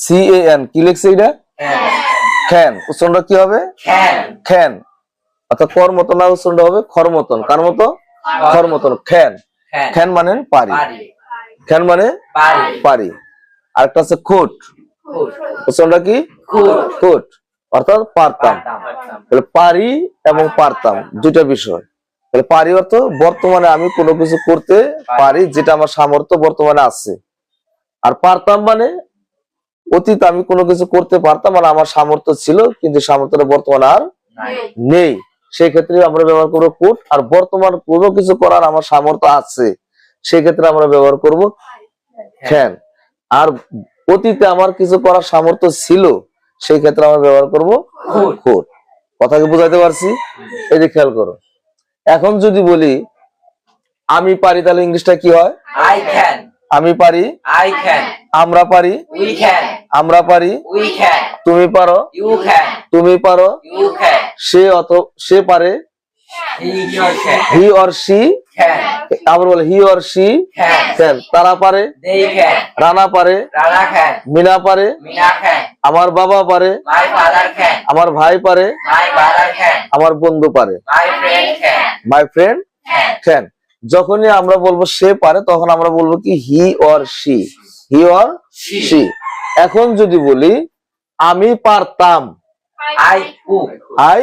CAN কি লিখছে এটা? খ্যান। উচ্চারণটা কি হবে? খ্যান। অর্থাৎ কর মতো না, উচ্চারণটা হবে খর মতন। কার মতো? খর মতন। খ্যান। খ্যান মানে পারি। খ্যান মানে পারি। আরেকটা আছে খুট। উচ্চারণটা কি? খুট। অর্থাৎ পারতাম। তাহলে পারি এবং পারতাম দুইটা বিষয়। তাহলে পারি অর্থ বর্তমানে আমি কোনো কিছু করতে পারি যেটা আমার সামর্থ্য বর্তমানে আছে। আর পারতাম মানে অতীত আমি কোনো কিছু করতে পারতাম আর আমার সামর্থ্য ছিল, কিন্তু সামর্থ্যটা বর্তমানে আর নেই। সেই ক্ষেত্রে আমরা ব্যবহার করবো কুড। আর বর্তমান কোনো কিছু করার আমার সামর্থ্য আছে, সেই ক্ষেত্রে আমরা ব্যবহার করব ক্যান। আর অতীতে আমার কিছু করার সামর্থ্য ছিল, সেই ক্ষেত্রে আমরা ব্যবহার করব কুড। কথা কি বুঝাইতে পারছি? এই যে খেয়াল করো, এখন যদি বলি আমি পারি, তাহলে ইংলিশটা কি হয়? I can. আমি পারি, I can. আমরা পারি, We can. আমরা পারি, We can. তুমি পারো, You can. তুমি পারো, You can. সে পারে, He or can. He or she Can. আবার বলে হি অর সি ক্যান। তারা পারে, They can. রানা পারে, Rana can. মিনা পারে, Mina can. আমার বাবা পারে, My father can. আমার ভাই পারে, My brother can. আমার বন্ধু পারে, My friend can. My friend can. যখনই আমরা বলবো সে পারে, তখন আমরা বলবো কি he or she. He or she. এখন যদি বলি আমি পারতাম, I could. I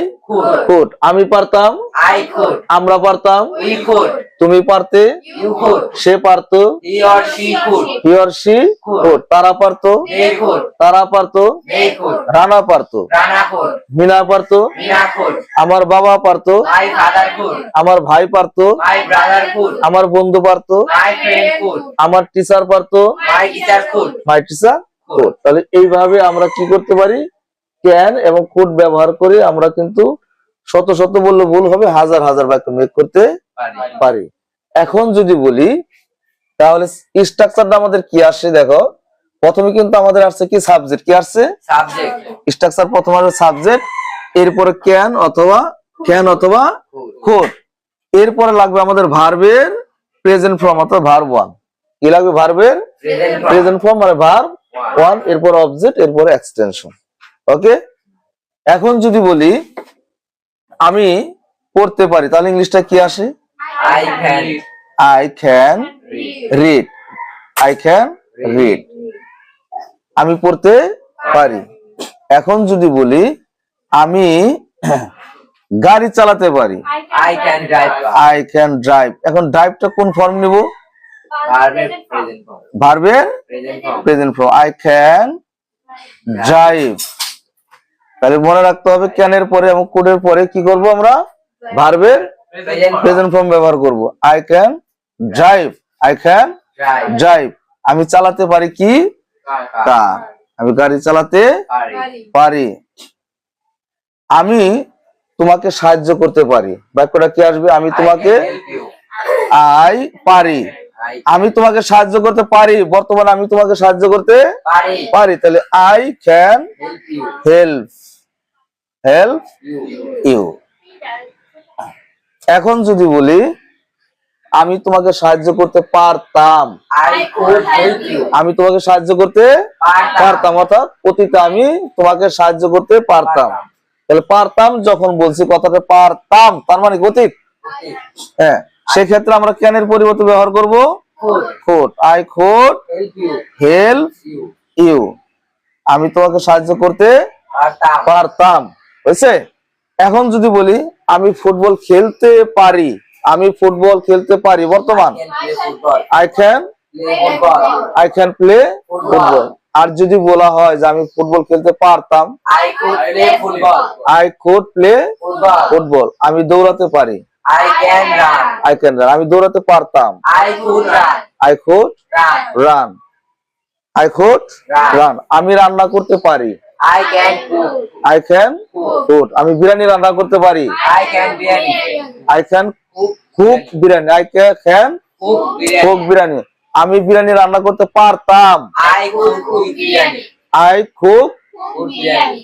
could. আমি পারতাম, I could. আমরা পারতাম, We could. তুমি পারতে, You could. সে পারতো, He or she could. He or C could. তারা পারতো, They could. তারা পারতো, They could. রানা পারতো, Rana could. মিনা পারতো, Mina could. আমার বাবা পারতো, My father could. আমার ভাই পারতো, My brother could. আমার বন্ধু পারতো, My friend could. আমার টিচার পারতো, My teacher could. My teacher could. তাহলে এইভাবে আমরা কি করতে পারি? ক্যান এবং কুড ব্যবহার করে আমরা কিন্তু শত শত বললে ভুল হবে, হাজার হাজার বাক্য মেক করতে পারি। এখন যদি বলি তাহলে স্ট্রাকচারটা আমাদের কি আসছে দেখো। প্রথমে কিন্তু আমাদের আসছে কি? সাবজেক্ট। কি আসছে? Subject. স্ট্রাকচার প্রথমে আসবে সাবজেক্ট, এরপরে ক্যান অথবা কুড। এরপরে লাগবে আমাদের ভার্বের প্রেজেন্ট ফর্ম অর্থাৎ ভার্ব ওয়ান। কি লাগবে? ভার্বের Present form. প্রেজেন্ট ফর্ম মানে ভার্ব ওয়ান, এরপর অবজেক্ট, এরপরে এক্সটেনশন। ওকে। এখন যদি বলি আমি পড়তে পারি, তাহলে ইংলিশটা কি আসে? I can. I can read. I can read. আমি পড়তে পারি। এখন যদি বলি আমি গাড়ি চালাতে পারি, I can drive. I can drive. এখন ড্রাইভটা কোন ফর্ম নিব? Verb present form. ভার্বের Present form. Present form. I can drive. তাহলে মনে রাখতে হবে ক্যানের পরে এবং কুডের পরে কি করব? আমরা ভার্বের Present form. প্রেজেন্ট ফর্ম ব্যবহার করব। I can drive. I can Drive. Drive. আমি চালাতে পারি কি? কার। আমি গাড়ি চালাতে Party. পারি। আমি তোমাকে সাহায্য করতে পারি। বাক্যটা কি আসবে? আমি তোমাকে, I can help you. I পারি। I আমি তোমাকে সাহায্য করতে পারি, বর্তমানে আমি তোমাকে সাহায্য করতে party. পারি। তাহলে I can Help you. Help You. You. এখন যদি বলি আমি তোমাকে সাহায্য করতে পারতাম, I could help you. আমি তোমাকে সাহায্য করতে পারতাম, অর্থাৎ অতীতে আমি তোমাকে সাহায্য করতে পারতাম। তাহলে পারতাম যখন বলছি কথাটা পারতাম, তার মানে অতীত। হ্যাঁ, সেক্ষেত্রে আমরা ক্যানের পরিবর্তে ব্যবহার করব Could could. I could help you. Help You. You. আমি তোমাকে সাহায্য করতে Partam. পারতাম। বুঝছে? এখন যদি বলি আমি ফুটবল খেলতে পারি, আমি ফুটবল খেলতে পারি বর্তমান, Can play football. I can Play football. Play football. Football. আর যদি বলা হয় যে আমি ফুটবল খেলতে পারতাম, I could play football. I could play Football. Football. আমি দৌড়াতে পারি, I can run. I can run. আমি দৌড়াতে পারতাম, I could run. I could Run. Run. I could Run. Run. আমি রান্না করতে পারি, I can cook. I can could. আমি বিরিয়ানি রান্না করতে পারি, I can biryani. I can Cook. Cook biryani, I can Cook biryani. Cook biryani. আমি বিরিয়ানি রান্না করতে পারতাম, I could cook biryani. I cook Cook biryani.